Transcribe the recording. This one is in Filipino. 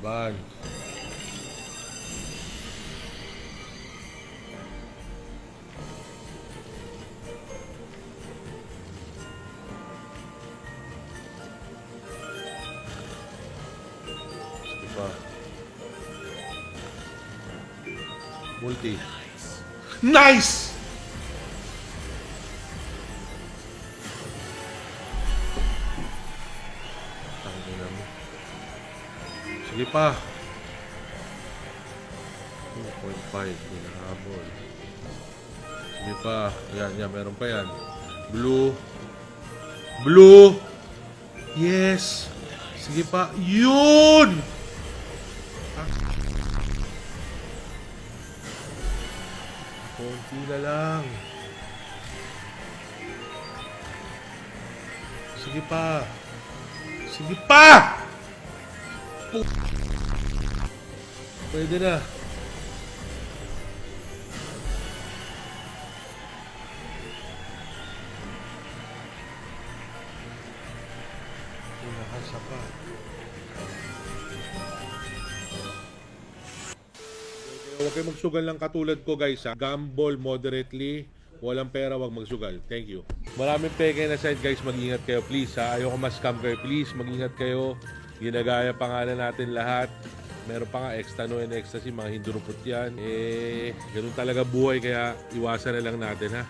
Laban. Sige pa. Multi. Nice! Tangina mo. Sige pa. 2.5. Hinahabol. Sige pa. Yan. Meron pa yan. Blue. Blue! Yes! Sige pa. Yun! Konti na lang. Sige pa. Sige pa! Pwede na. Pinakasa pa. Huwag kayo magsugal ng katulad ko guys ha. Gamble moderately. Walang pera, wag magsugal. Thank you. Maraming peke na side guys. Mag-ingat kayo please ha. Ayoko mas-scam kayo please. Mag-ingat kayo. Ginagaya pangalan natin lahat. Meron pa nga extra no and ecstasy. Mga hindurupot yan. Ganun talaga buhay. Kaya iwasan na lang natin ha.